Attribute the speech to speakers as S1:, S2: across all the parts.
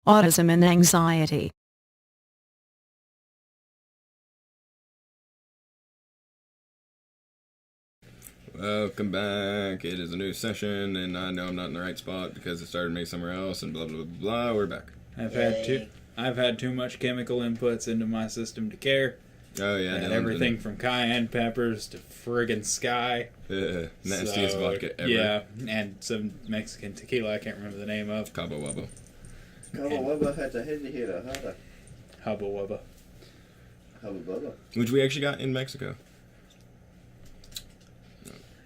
S1: Autism and anxiety.
S2: Welcome back. It is a new session, and I know I'm not in the right spot because it started me somewhere else, and blah blah blah blah. We're back.
S3: I've had too much chemical inputs into my system to care.
S2: Oh yeah,
S3: and everything from cayenne peppers to friggin' Sky.
S2: Nastiest vodka ever.
S3: Yeah, and some Mexican tequila I can't remember the name of.
S2: Cabo Wabo.
S4: Cabo Wabo had a heavy hitter,
S3: Hubba Wubba.
S4: Hubba Bubba.
S2: Which we actually got in Mexico.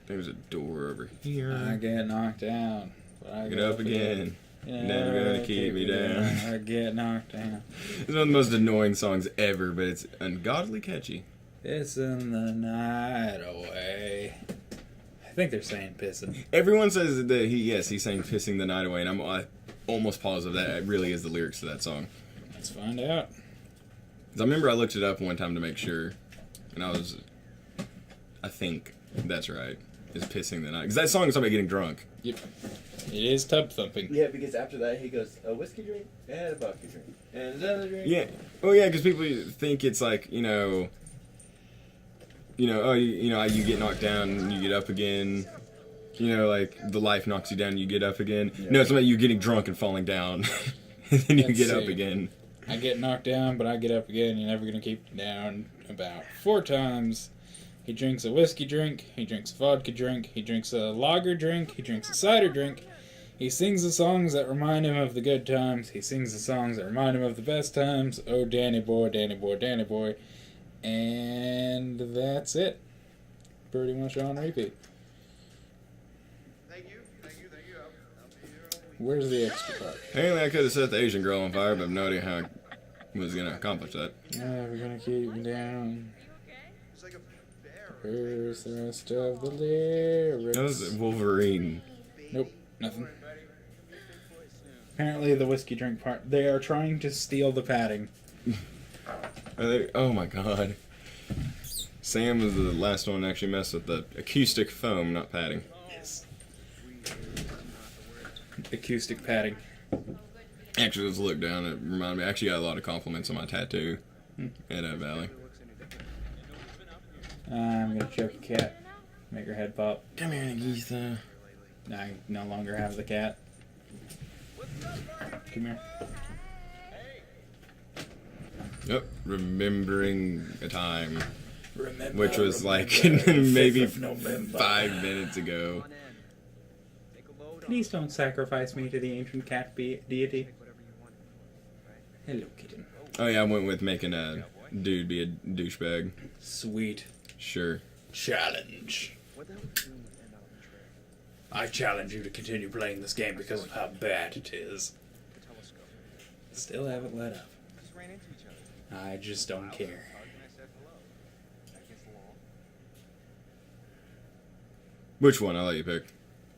S2: There's a door over here.
S3: I get knocked down, but I
S2: get up again. You're never gonna keep me down.
S3: I get knocked down.
S2: It's one of the most annoying songs ever, but it's ungodly catchy.
S3: Pissing the night away. I think they're saying pissing.
S2: Everyone says that he's saying "pissing the night away," and I'm almost positive that really is the lyrics to that song.
S3: Let's find out.
S2: 'Cause I remember I looked it up one time to make sure, and I think that's right. Is pissing the night, because that song is about getting drunk.
S3: Yep. It is tub thumping.
S4: Yeah, because after that he goes, a whiskey drink and a vodka drink and another drink.
S2: Yeah. Oh yeah, because people think it's like you get knocked down and you get up again. Like the life knocks you down and you get up again. Yeah. No, it's about you getting drunk and falling down, and then you get up again.
S3: I get knocked down, but I get up again. You're never gonna keep me down. About 4 times. He drinks a whiskey drink, he drinks a vodka drink, he drinks a lager drink, he drinks a cider drink. He sings the songs that remind him of the good times. He sings the songs that remind him of the best times. Oh, Danny boy, Danny boy, Danny boy. And that's it. Pretty much on repeat.
S5: Thank you. I'll be here.
S3: Where's the extra part?
S2: Apparently I could have set the Asian girl on fire, but I have no idea how I was going to accomplish that.
S3: Never gonna keep me down.
S5: It's like a bear.
S3: Where's the rest of the lyrics?
S2: That was Wolverine.
S3: Nope, nothing. Apparently the whiskey drink part. They are trying to steal the padding.
S2: Oh my god. Sam was the last one to actually mess with the acoustic foam, not padding.
S3: Yes. Acoustic padding.
S2: Actually, let's look down. It reminded me. I actually got a lot of compliments on my tattoo at Valley.
S3: I'm gonna choke a cat. Make her head pop.
S2: Come here, Nagisa.
S3: I no longer have the cat. Come here.
S2: Yep, remembering a time.
S3: Remember,
S2: Which was like
S3: 5th
S2: maybe
S3: of November.
S2: 5 minutes ago.
S3: Please don't sacrifice me to the ancient cat deity. Hello, kitten.
S2: Oh yeah, I went with making a dude be a douchebag.
S3: Sweet.
S2: Sure.
S3: Challenge. I challenge you to continue playing this game because of how bad it is. Still haven't let up. I just don't care.
S2: Which one? I'll let you pick.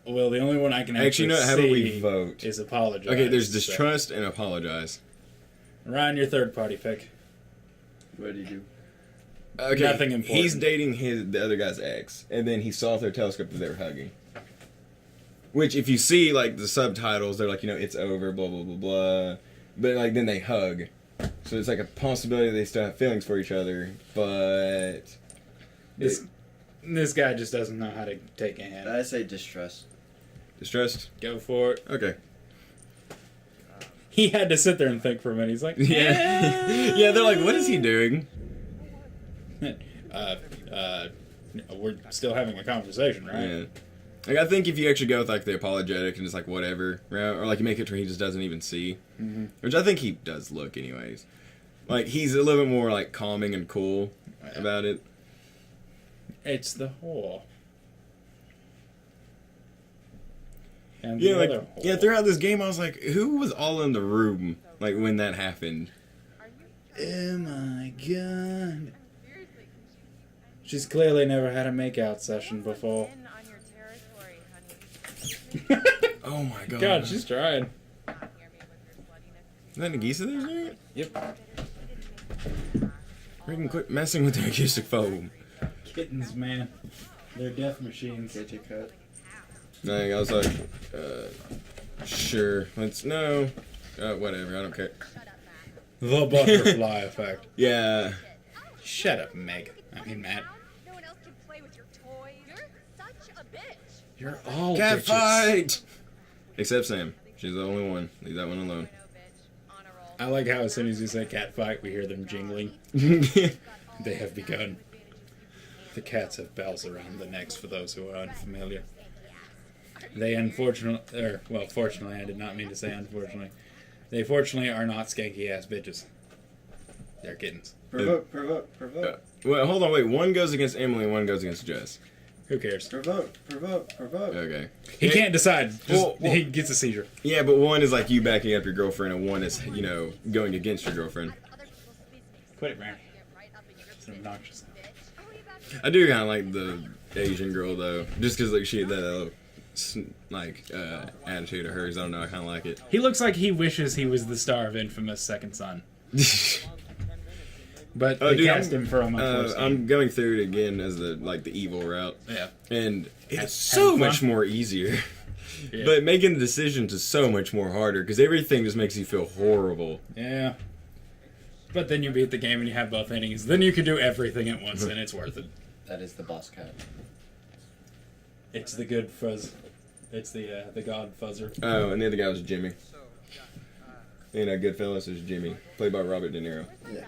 S3: Well, the only one I can actually
S2: how about we
S3: see
S2: vote?
S3: is apologize.
S2: Okay, there's distrust and apologize.
S3: Ryan, your third party pick.
S4: What do you do?
S2: Okay,
S3: Nothing important.
S2: He's dating the other guy's ex, and then he saw through a telescope that they were hugging. Which, if you see like the subtitles, they're like, it's over, blah blah blah blah. But like then they hug, so it's like a possibility they still have feelings for each other. But
S3: This guy just doesn't know how to take a hint.
S4: I say distrust.
S2: distrust.
S3: Go for it.
S2: Okay.
S3: He had to sit there and think for a minute. He's like,
S2: Yeah. Yeah. They're like, what is he doing?
S3: We're still having a conversation, right?
S2: Yeah. Like, I think if you actually go with like the apologetic and just like whatever, right? Or like you make it where he just doesn't even see, which I think he does look anyways. Like he's a little bit more like calming and cool about it.
S3: It's the whore. And
S2: Yeah,
S3: the
S2: like
S3: other whore.
S2: yeah. Throughout this game, I was like, who was all in the room like when that happened?
S3: Oh my god. She's clearly never had a makeout session before.
S2: Oh my god.
S3: God, she's trying.
S2: Is that Nagisa there doing it?
S3: Yep.
S2: Freaking quit messing with the acoustic foam.
S3: Kittens, man. They're death machines.
S4: Get your cut.
S2: Like, I was like, sure, no. Whatever, I don't care.
S3: The butterfly effect.
S2: Yeah.
S3: Shut up, Meg. I mean, Matt.
S6: No one else can play with your toys. You're such a bitch.
S3: You're all
S2: Cat
S3: bitches.
S2: fight! Except Sam. She's the only one. Leave that one alone.
S3: I like how as soon as you say cat fight, we hear them jingling. They have begun. The cats have bells around the necks for those who are unfamiliar. They fortunately, I did not mean to say unfortunately. They fortunately are not skanky ass bitches. They're kittens.
S4: Provoke.
S2: Well, hold on, wait. One goes against Emily, one goes against Jess.
S3: Who cares?
S4: Provoke.
S2: Okay.
S3: He can't decide.
S2: Well,
S3: He gets a seizure.
S2: Yeah, but one is like you backing up your girlfriend, and one is, going against your girlfriend.
S3: Quit it, man. It's obnoxious.
S2: I do kind of like the Asian girl, though. Just because, like, she had that little, attitude of hers. I don't know, I kind of like it.
S3: He looks like he wishes he was the star of Infamous Second Son. But they cast him for a much worse game.
S2: I'm going through it again as the evil route.
S3: Yeah.
S2: And it's
S3: Have
S2: so
S3: fun?
S2: much more easier.
S3: Yeah.
S2: But making the decisions is so much more harder because everything just makes you feel horrible.
S3: Yeah. But then you beat the game and you have both endings. Then you can do everything at once and it's worth it.
S4: That is the boss cat.
S3: It's the good fuzz. It's the god fuzzer.
S2: Oh, and the other guy was Jimmy. Goodfellas is Jimmy, played by Robert De Niro.
S4: Yeah.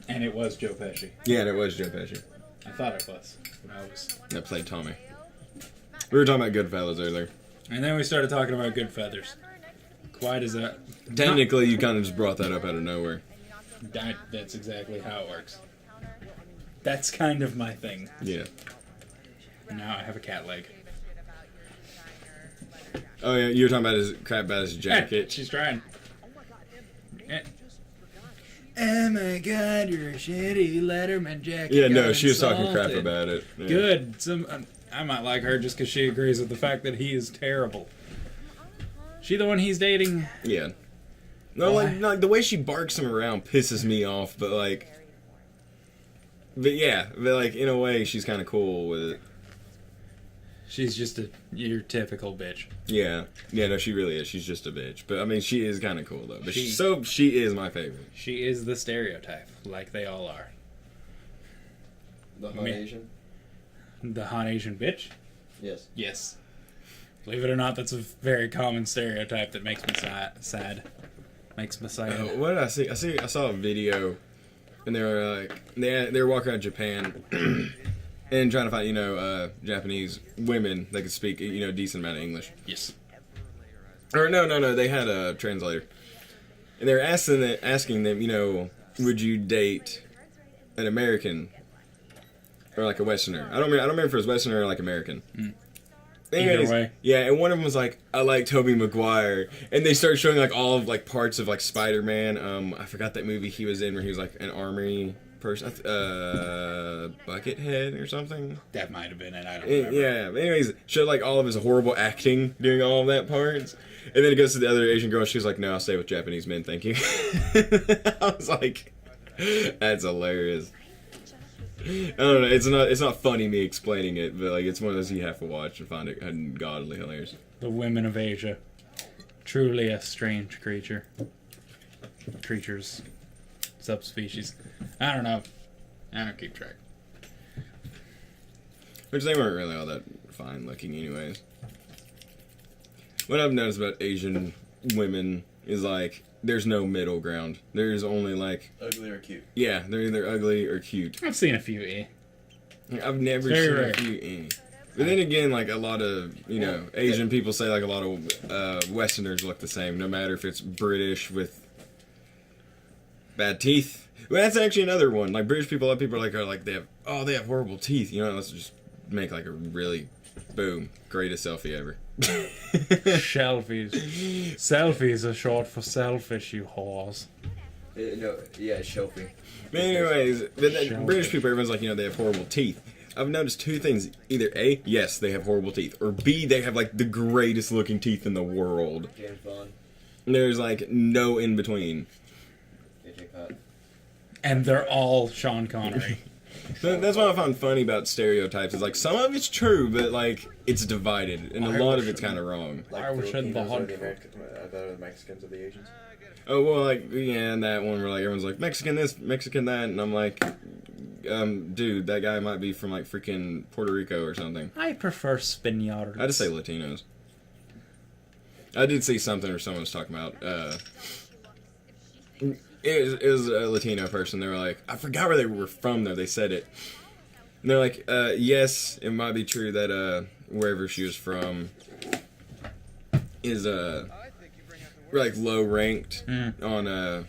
S3: And it was Joe Pesci.
S2: Yeah, and it was Joe Pesci
S3: I thought it was. But I was.
S2: that played Tommy. We were talking about Goodfellas earlier.
S3: And then we started talking about good feathers. Quite as that.
S2: Technically, you kind of just brought that up out of nowhere.
S3: That's exactly how it works. That's kind of my thing.
S2: Yeah.
S3: Now I have a cat leg.
S2: Oh yeah, you were talking about his jacket.
S3: She's trying. Oh my god, you're a shitty Letterman jacket.
S2: Yeah, no,
S3: got
S2: she was talking crap
S3: insulted.
S2: about it. Yeah.
S3: Good. I might like her just because she agrees with the fact that he is terrible. She the one he's dating?
S2: Yeah. No,
S3: Why?
S2: like the way she barks him around pisses me off, but in a way she's kind of cool with it.
S3: She's just your typical bitch.
S2: Yeah, no, she really is. She's just a bitch, but I mean, she is kind of cool though. But
S3: She-
S2: she is my favorite.
S3: She is the stereotype, like they all are.
S4: The hot
S3: Me.
S4: Asian?
S3: The hot Asian bitch?
S4: Yes.
S3: Yes. Believe it or not, that's a very common stereotype that makes me sad. Makes me sad.
S2: What did I see? I saw a video, and they were they were walking around Japan. And trying to find, Japanese women that could speak, a decent amount of English.
S3: Yes.
S2: Or no, they had a translator. And they were asking them, would you date an American or like a Westerner? I don't remember if it was Westerner or like American. Anyways,
S3: way.
S2: Yeah, and one of them was like, I like Tobey Maguire. And they started showing all of parts of Spider-Man. I forgot that movie he was in where he was an army person, Buckethead or something.
S3: That might have been it. I don't remember.
S2: Yeah, but anyways, showed all of his horrible acting doing all of that parts. And then it goes to the other Asian girl. She was like, "No, I'll stay with Japanese men, thank you." I was like, "That's hilarious." I don't know. It's not funny me explaining it, but it's one of those you have to watch and find it ungodly hilarious.
S3: The women of Asia. Truly a strange creature. Creatures. Subspecies. I don't know. I don't keep track.
S2: Which they weren't really all that fine looking, anyways. What I've noticed about Asian women is there's no middle ground. There's only
S4: Ugly or cute?
S2: yeah, they're either ugly or cute.
S3: I've seen a few,
S2: I've never
S3: Very
S2: seen
S3: rare.
S2: a few. But then again, a lot of Asian people say a lot of Westerners look the same, no matter if it's British with bad teeth. Well, that's actually another one. British people, a lot of people are they have horrible teeth. Let's just make a really boom greatest selfie ever.
S3: Shelfies. Selfies are short for selfish, you whores.
S4: No, yeah, Shelfie.
S2: But anyways,
S3: Shelfish.
S2: British people, everyone's they have horrible teeth. I've noticed two things. Either A, yes, they have horrible teeth, or B, they have the greatest looking teeth in the world.
S4: James Bond.
S2: There's no in between.
S4: AJ Pat.
S3: And they're all Sean Connery.
S2: That's what I find funny about stereotypes. Is some of it's true, but it's divided, and a lot of it's kind of wrong.
S3: I wish I'd
S4: Filipinos
S3: bought-
S4: are the Mexicans of the Asians.
S2: oh well, like yeah, and that one where like everyone's like Mexican this, Mexican that, and I'm like, dude, that guy might be from like freaking Puerto Rico or something.
S3: I prefer Spaniards.
S2: I just say Latinos. I did see something where someone was talking about. It was a Latino person. They were like, I forgot where they were from though. They said it. And they're like, yes, it might be true that wherever she was from is like low ranked on
S3: the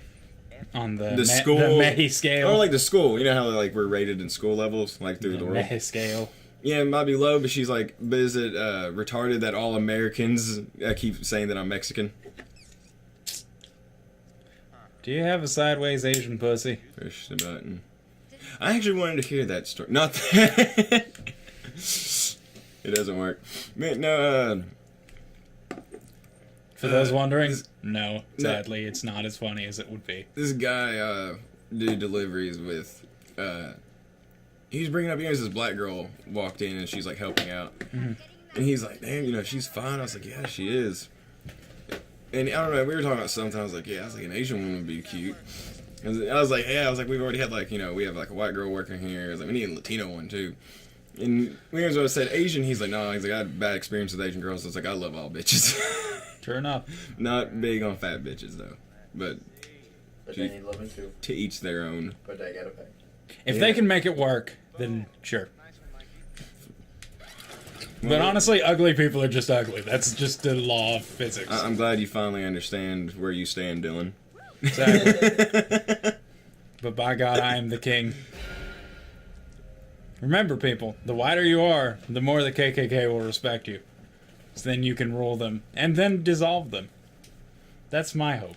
S2: school
S3: the Mehi scale.
S2: or like the school. You know how like we're rated in school levels like through the world.
S3: Mehi scale.
S2: Yeah, it might be low, but she's like, but is it retarded that all Americans keep saying that I'm Mexican?
S3: Do you have a sideways Asian pussy?
S2: Push the button. I actually wanted to hear that story. Not that. It doesn't work. Man, no,
S3: For those wondering, no, sadly, it's not as funny as it would be.
S2: this guy did deliveries with he's bringing up, you know, this black girl walked in and she's like helping out, and he's like, damn, you know, she's fine. I was like, yeah, she is. And I don't know, we were talking about something. I was like, yeah, I was like, an Asian woman would be cute. And I was like, yeah, I was like, we've already had like, you know, we have like a white girl working here. I was like, we need a Latino one too. And when I said Asian, he's like, no, he's like, I had bad experience with Asian girls. So it's like, I love all bitches.
S3: Sure enough.
S2: Not big on fat bitches though, but
S4: they need loving too.
S2: to each their own.
S4: But they gotta pay.
S3: If
S2: Yeah.
S3: they can make it work, then sure. But honestly, ugly people are just ugly. That's just the law of physics.
S2: I'm glad you finally understand where you stand, Dylan.
S3: Exactly. But by God, I am the king. Remember, people, the whiter you are, the more the KKK will respect you. So then you can rule them, and then dissolve them. That's my hope.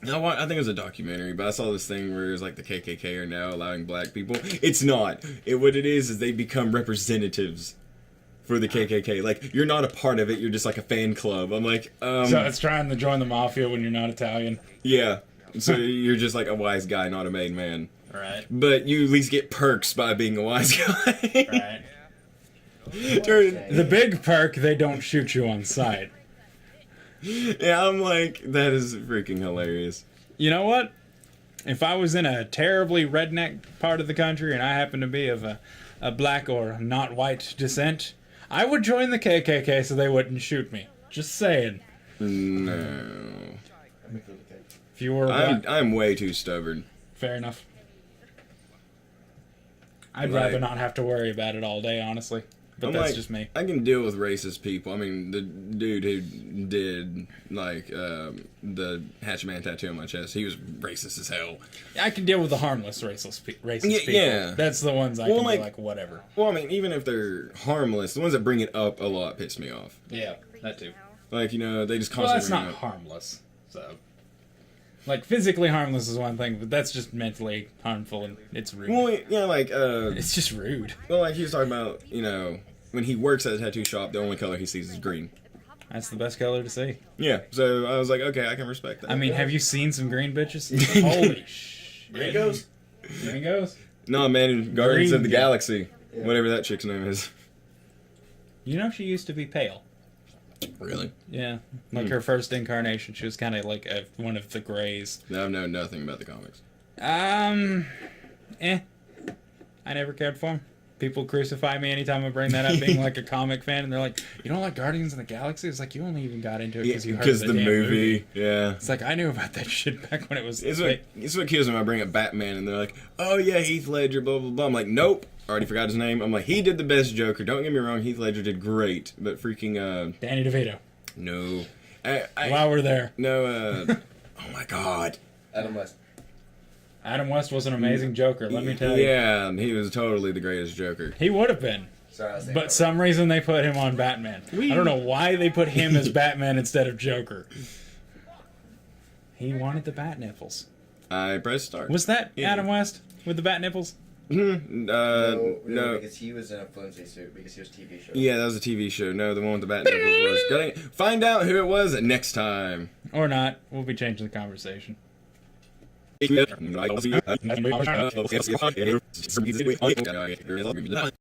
S2: No, I think it was a documentary, but I saw this thing where it was like the KKK are now allowing black people. It's not. What it is they become representatives for the KKK. Like, you're not a part of it, you're just like a fan club. I'm like,
S3: So it's trying to join the mafia when you're not Italian.
S2: yeah. So you're just like a wise guy, not a made man.
S3: Right.
S2: But you at least get perks by being a wise guy.
S3: Right.
S2: Turn-
S3: The big perk, they don't shoot you on sight.
S2: Yeah, I'm like, that is freaking hilarious.
S3: You know what? If I was in a terribly redneck part of the country and I happened to be of a black or not white descent, I would join the KKK so they wouldn't shoot me. Just saying.
S2: No.
S3: If you were black,
S2: I'm way too stubborn.
S3: fair enough. I'd
S2: Like-
S3: rather not have to worry about it all day, honestly. But
S2: I'm
S3: that's
S2: like,
S3: just me.
S2: I can deal with racist people. I mean, the dude who did like the Hatchman tattoo on my chest, he was racist as hell.
S3: I can deal with the harmless racist people.
S2: Yeah.
S3: That's the ones I
S2: Well,
S3: can
S2: like-
S3: be like, whatever.
S2: Well, I mean, even if they're harmless, the ones that bring it up a lot piss me off.
S3: Yeah, that too.
S2: Like, you know, they just
S3: Well,
S2: constantly
S3: that's
S2: bring
S3: not
S2: it up.
S3: harmless. So, like, physically harmless is one thing, but that's just mentally harmful and it's rude.
S2: Well, yeah, like,
S3: It's just rude.
S2: well, like he was talking about, you know, when he works at a tattoo shop, the only color he sees is green.
S3: That's the best color to see.
S2: Yeah, so I was like, okay, I can respect that.
S3: I mean, have you seen some green bitches? Holy shit.
S4: Gringos?
S3: Gringos?
S2: No, man, Guardians of the
S3: Green.
S2: Galaxy,
S4: Yeah.
S2: whatever that chick's name is.
S3: You know she used to be pale.
S2: Really?
S3: Yeah. Like her first incarnation, she was kind of like one of the grays.
S2: I know nothing about the comics.
S3: I never cared for him. People crucify me anytime I bring that up, being like a comic fan, and they're like, "You don't like Guardians of the Galaxy?" It's like you only even got into it because you heard
S2: Because
S3: the
S2: the
S3: damn
S2: movie, yeah.
S3: It's like I knew about that shit back when it was.
S2: It's what kills me when I bring up Batman and they're like, oh yeah, Heath Ledger, blah, blah, blah. I'm like, nope. Already forgot his name. I'm like, he did the best Joker. Don't get me wrong, Heath Ledger did great. But freaking,
S3: Danny DeVito.
S2: no.
S3: While we're there,
S2: No, oh my god.
S4: Adam West.
S3: Adam West was an amazing Joker. Let me tell you,
S2: Yeah, he was totally the greatest Joker.
S3: he would have been.
S4: Sorry, I was thinking
S3: But
S4: about
S3: some reason they put him on Batman. I don't know why they put him as Batman instead of Joker. He wanted the bat nipples.
S2: I pressed start.
S3: Was that
S2: Yeah.
S3: Adam West with the bat nipples?
S2: No,
S4: because he was in a flimsy suit because he was TV show.
S2: Yeah, that was a TV show. No, the one with the bat nipples was. Gotta find out who it was next time.
S3: Or not. We'll be changing the conversation.